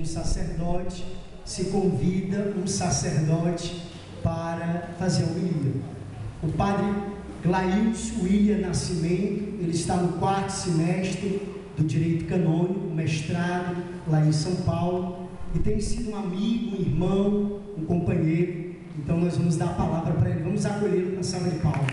um sacerdote, se convida um sacerdote para fazer a homilia. O padre Glailson William Nascimento, ele está no 4º semestre do Direito Canônico, mestrado lá em São Paulo, e tem sido um amigo, um irmão, um companheiro. Então nós vamos dar a palavra para ele, vamos acolhê-lo com a salva de palmas.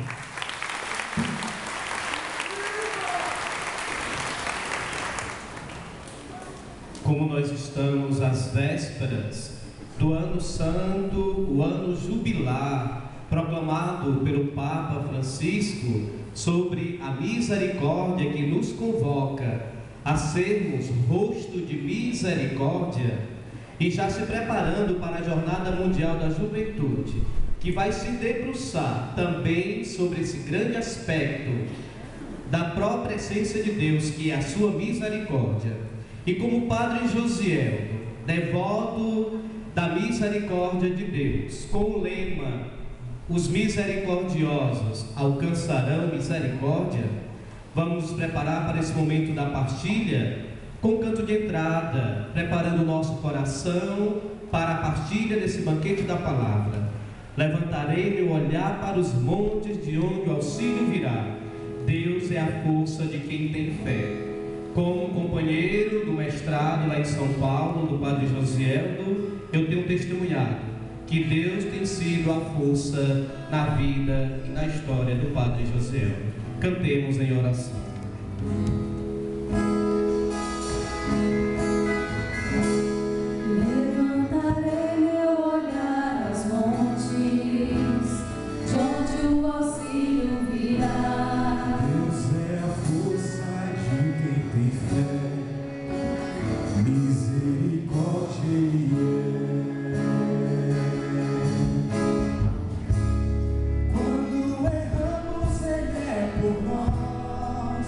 Como nós estamos às vésperas do Ano Santo, o ano jubilar, proclamado pelo Papa Francisco sobre a misericórdia que nos convoca a sermos rosto de misericórdia, e já se preparando para a Jornada Mundial da Juventude, que vai se debruçar também sobre esse grande aspecto da própria essência de Deus, que é a sua misericórdia. E como o Padre Josieldo, devoto da misericórdia de Deus, com o lema "Os misericordiosos alcançarão misericórdia", vamos nos preparar para esse momento da partilha com o canto de entrada, preparando o nosso coração para a partilha desse banquete da palavra. Levantarei meu olhar para os montes, de onde o auxílio virá. Deus é a força de quem tem fé. Como companheiro do mestrado lá em São Paulo, do Padre Josieldo, eu tenho testemunhado que Deus tem sido a força na vida e na história do Padre Josieldo. Cantemos em oração. Levantarei meu olhar aos montes, de onde o auxílio virá. Deus é a força de quem tem fé, misericórdia Ele é. Quando erramos, Ele é por nós,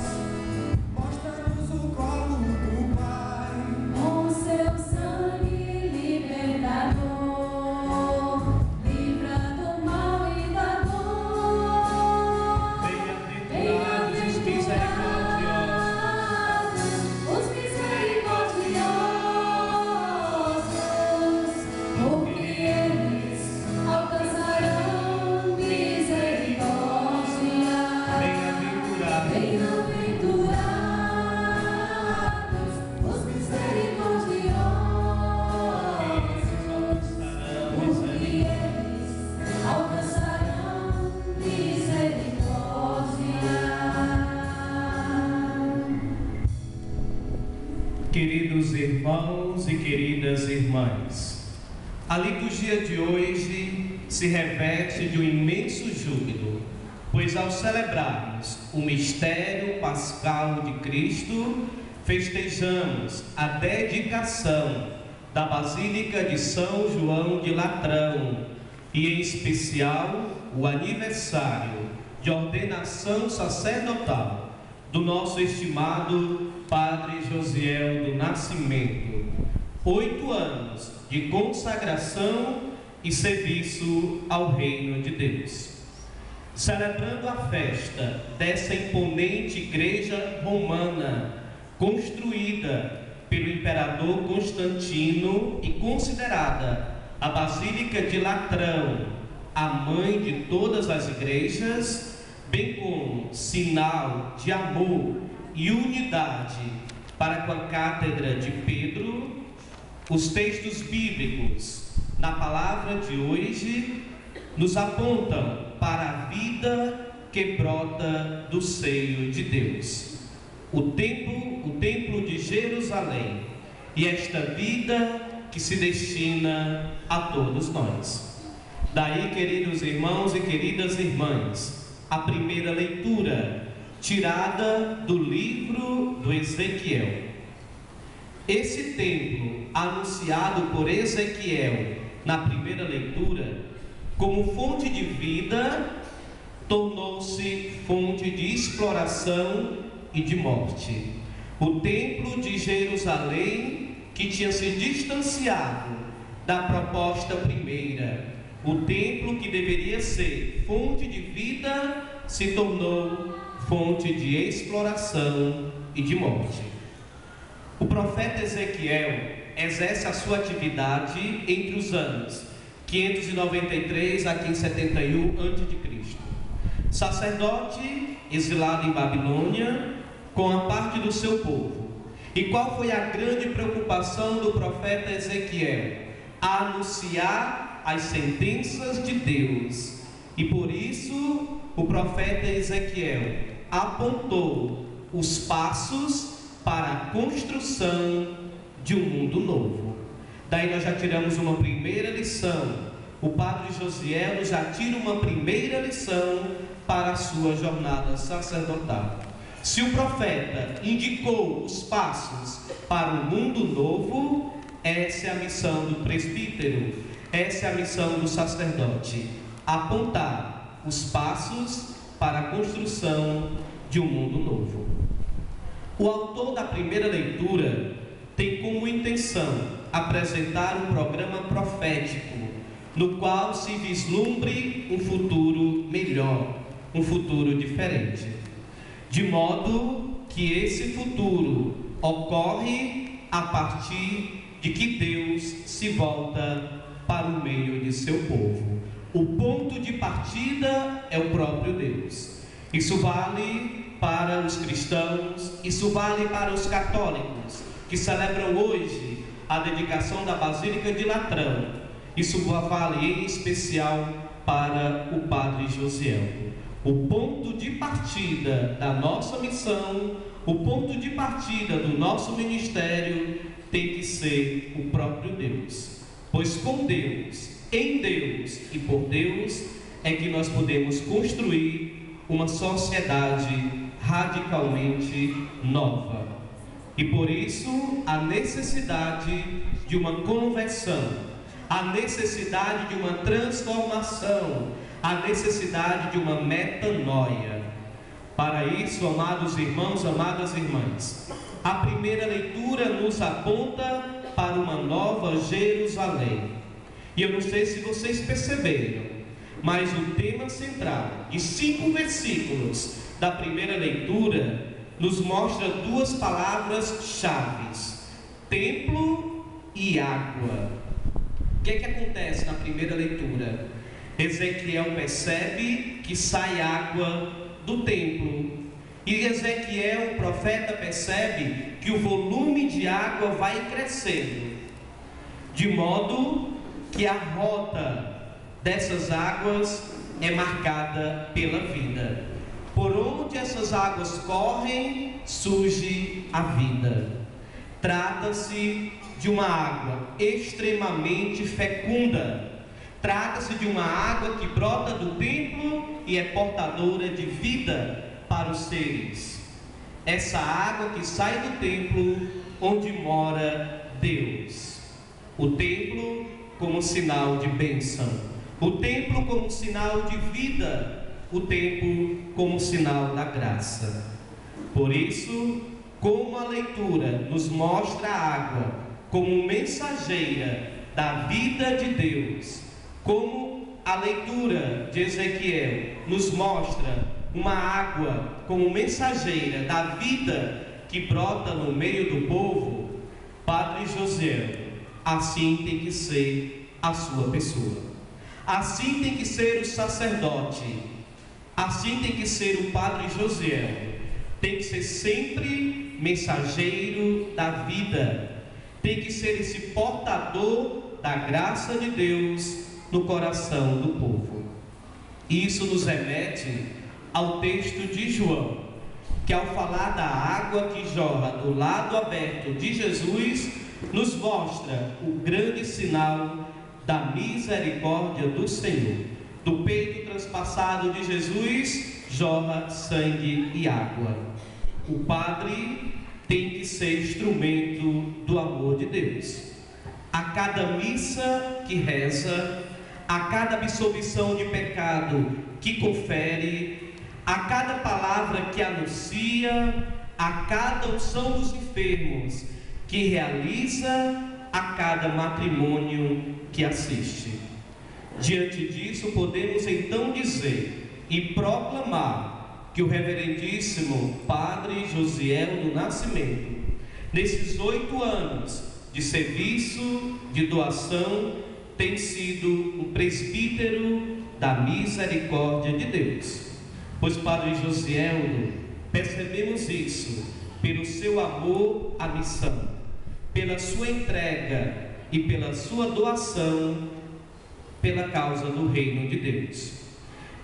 mostra-nos o colo do Pai. Com seu sangue libertador, livra do mal e da dor. Bem-aventurados os misericordiosos, Os misericordiosos, porque eles alcançarão misericórdia. bem-aventurados. Bem-aventurados os misericordiosos, porque eles alcançarão misericórdia. Queridos irmãos e queridas irmãs, a liturgia de hoje se reveste de um imenso júbilo, pois ao celebrarmos o mistério pascal de Cristo, festejamos a dedicação da Basílica de São João de Latrão e, em especial, o aniversário de ordenação sacerdotal do nosso estimado Padre Josieldo Nascimento. 8 anos de consagração e serviço ao reino de Deus. Celebrando a festa dessa imponente igreja romana, construída pelo imperador Constantino e considerada a Basílica de Latrão a mãe de todas as igrejas, bem como sinal de amor e unidade para com a Cátedra de Pedro, os textos bíblicos na palavra de hoje nos apontam para a vida que brota do seio de Deus, o templo de Jerusalém, e esta vida que se destina a todos nós. Daí, queridos irmãos e queridas irmãs, a primeira leitura tirada do livro do Ezequiel. Esse templo, anunciado por Ezequiel na primeira leitura, como fonte de vida, tornou-se fonte de exploração e de morte. O templo de Jerusalém, que tinha se distanciado da proposta primeira, o templo que deveria ser fonte de vida, se tornou fonte de exploração e de morte. O profeta Ezequiel exerce a sua atividade entre os anos 593 a 571 a.C. Sacerdote exilado em Babilônia com a parte do seu povo. E qual foi a grande preocupação do profeta Ezequiel? Anunciar as sentenças de Deus. E por isso o profeta Ezequiel apontou os passos para a construção de um mundo novo. Daí nós já tiramos uma primeira lição. O padre Josiel já tira uma primeira lição para a sua jornada sacerdotal. Se o profeta indicou os passos para um mundo novo, essa é a missão do presbítero, essa é a missão do sacerdote: apontar os passos para a construção de um mundo novo. O autor da primeira leitura tem como intenção apresentar um programa profético no qual se vislumbre um futuro melhor, um futuro diferente, de modo que esse futuro ocorre a partir de que Deus se volta para o meio de seu povo. O ponto de partida é o próprio Deus. Isso vale para os cristãos, isso vale para os católicos que celebram hoje a dedicação da Basílica de Latrão. Isso vale em especial para o padre Josiel. O ponto de partida da nossa missão, o ponto de partida do nosso ministério tem que ser o próprio Deus. Pois com Deus, em Deus e por Deus é que nós podemos construir uma sociedade radicalmente nova. E por isso a necessidade de uma conversão, a necessidade de uma transformação, a necessidade de uma metanoia. Para isso, amados irmãos, amadas irmãs, a primeira leitura nos aponta para uma nova Jerusalém. E eu não sei se vocês perceberam, mas o tema central de 5 versículos da primeira leitura nos mostra 2 palavras-chave: templo e água. O que acontece na primeira leitura? Ezequiel percebe que sai água do templo. E Ezequiel, o profeta, percebe que o volume de água vai crescendo, de modo que a rota dessas águas é marcada pela vida. Por onde essas águas correm, surge a vida. Trata-se de uma água extremamente fecunda. Trata-se de uma água que brota do templo e é portadora de vida para os seres. Essa água que sai do templo onde mora Deus. O templo como sinal de bênção. O templo como sinal de vida. O templo como sinal da graça. Por isso, como a leitura nos mostra a água como mensageira da vida de Deus, como a leitura de Ezequiel nos mostra uma água como mensageira da vida que brota no meio do povo, Padre Josiel, assim tem que ser a sua pessoa. Assim tem que ser o sacerdote. Assim tem que ser o Padre Josiel. Tem que ser sempre mensageiro da vida. Tem que ser esse portador da graça de Deus no coração do povo. Isso nos remete ao texto de João, que ao falar da água que jorra do lado aberto de Jesus, nos mostra o grande sinal da misericórdia do Senhor. Do peito transpassado de Jesus jorra sangue e água. O padre tem que ser instrumento do amor de Deus. A cada missa que reza, a cada absolvição de pecado que confere, a cada palavra que anuncia, a cada unção dos enfermos que realiza, a cada matrimônio que assiste. Diante disso, podemos então dizer e proclamar que o reverendíssimo Padre Josiel do Nascimento, nesses 8 anos de serviço, de doação, tem sido um presbítero da misericórdia de Deus. Pois Padre Josieldo, percebemos isso pelo seu amor à missão, pela sua entrega e pela sua doação pela causa do reino de Deus.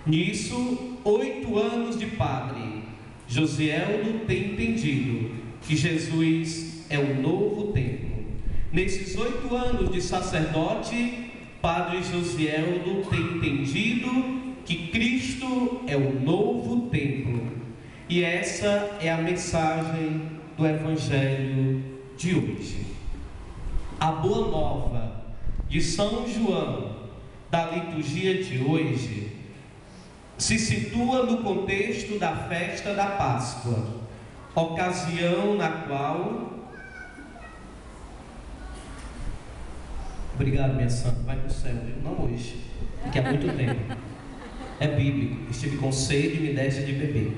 Nisso, 8 anos de padre, Josieldo tem entendido que Jesus é o novo templo. Nesses 8 anos de sacerdote, Padre Josieldo tem entendido que Cristo é o novo templo. E essa é a mensagem do Evangelho de hoje. A boa nova de São João, da liturgia de hoje, se situa no contexto da festa da Páscoa, ocasião na qual... Obrigado, minha santa, vai para o céu, não hoje, porque há muito tempo. É bíblico, estive com sede e me deste de beber.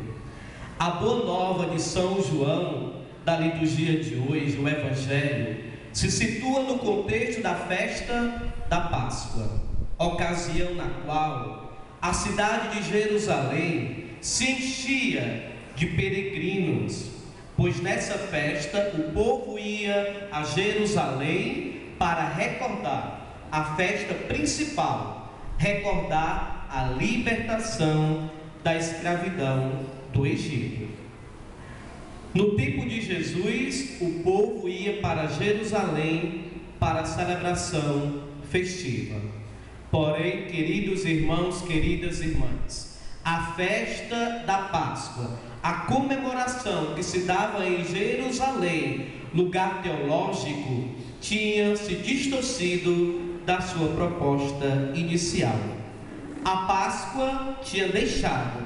A boa nova de São João, da liturgia de hoje, o Evangelho, se situa no contexto da festa da Páscoa, ocasião na qual a cidade de Jerusalém se enchia de peregrinos, pois nessa festa o povo ia a Jerusalém para recordar a festa principal, recordar a libertação da escravidão do Egito. No tempo de Jesus, o povo ia para Jerusalém para a celebração festiva. Porém, queridos irmãos, queridas irmãs, a festa da Páscoa, a comemoração que se dava em Jerusalém, lugar teológico, tinha se distorcido da sua proposta inicial. A Páscoa tinha deixado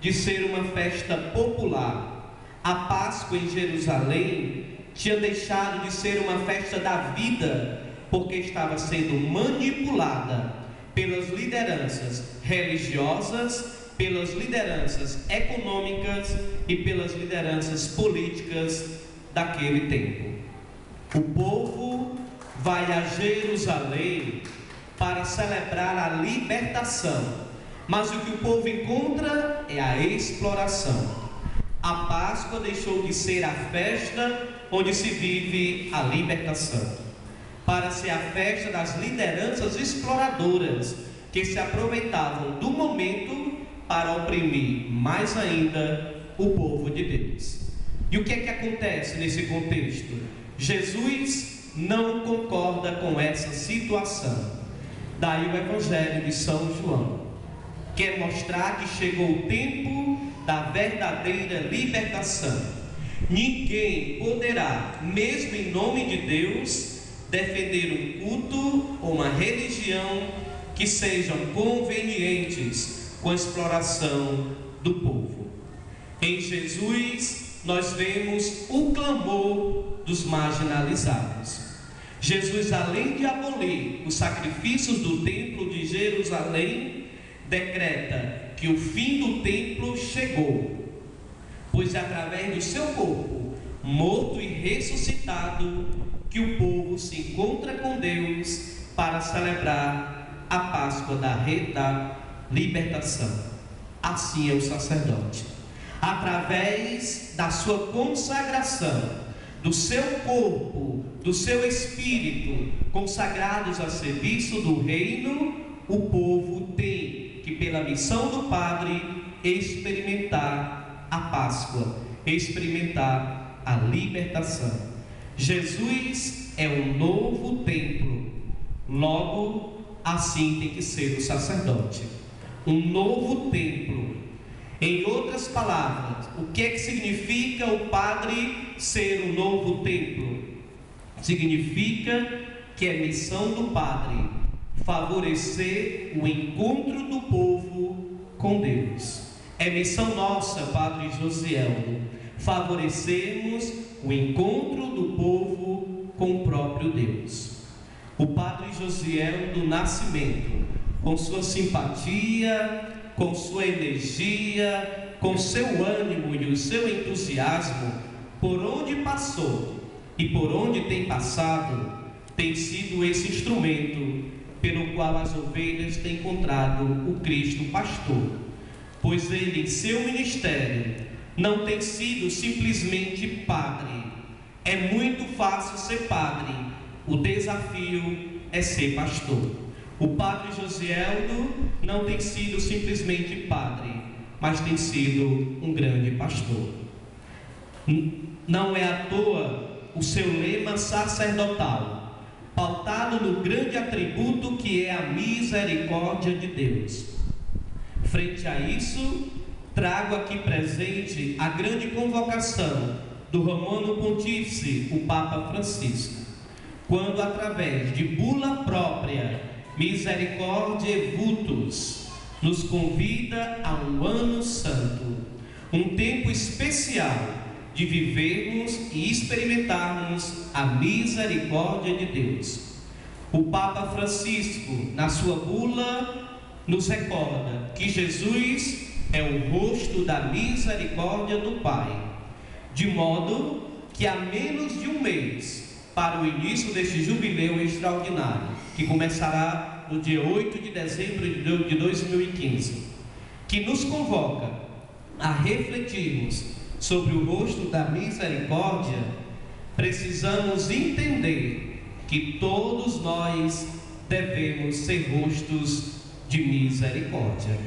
de ser uma festa popular. A Páscoa em Jerusalém tinha deixado de ser uma festa da vida, porque estava sendo manipulada pelas lideranças religiosas, pelas lideranças econômicas e pelas lideranças políticas daquele tempo. O povo vai a Jerusalém para celebrar a libertação, mas o que o povo encontra é a exploração. A Páscoa deixou de ser a festa onde se vive a libertação, para ser a festa das lideranças exploradoras que se aproveitavam do momento para oprimir mais ainda o povo de Deus. E o que é que acontece nesse contexto? Jesus não concorda com essa situação. Daí o Evangelho de São João quer mostrar que chegou o tempo da verdadeira libertação. Ninguém poderá, mesmo em nome de Deus, defender um culto ou uma religião que sejam convenientes com a exploração do povo. Em Jesus nós vemos o clamor dos marginalizados. Jesus, além de abolir os sacrifícios do templo de Jerusalém, decreta que o fim do templo chegou, pois é através do seu corpo, morto e ressuscitado, que o povo se encontra com Deus para celebrar a Páscoa da libertação. Assim é o sacerdote. Através da sua consagração, do seu corpo, do seu espírito, consagrados a serviço do reino, o povo tem que, pela missão do Padre, experimentar a Páscoa, experimentar a libertação. Jesus é o novo templo, logo assim tem que ser o sacerdote, um novo templo. Em outras palavras, o que é que significa o Padre ser o novo templo? Significa que é missão do Padre favorecer o encontro do povo com Deus. É missão nossa, Padre Josieldo, favorecermos o encontro do povo com o próprio Deus. O Padre Josieldo do Nascimento, com sua simpatia, com sua energia, com seu ânimo e o seu entusiasmo, por onde passou, e por onde tem passado, tem sido esse instrumento pelo qual as ovelhas têm encontrado o Cristo pastor, pois ele em seu ministério não tem sido simplesmente padre. É muito fácil ser padre, o desafio é ser pastor. O padre Josieldo não tem sido simplesmente padre, mas tem sido um grande pastor. Não é à toa o seu lema sacerdotal, pautado no grande atributo que é a misericórdia de Deus. Frente a isso, trago aqui presente a grande convocação do Romano Pontífice, o Papa Francisco, quando através de bula própria, Misericordiae Vultus, nos convida a um ano santo, um tempo especial de vivermos e experimentarmos a misericórdia de Deus. O Papa Francisco, na sua bula, nos recorda que Jesus é o rosto da misericórdia do Pai, de modo que há menos de um mês para o início deste jubileu extraordinário, que começará no dia 8 de dezembro de 2015, que nos convoca a refletirmos sobre o rosto da misericórdia, precisamos entender que todos nós devemos ser rostos de misericórdia.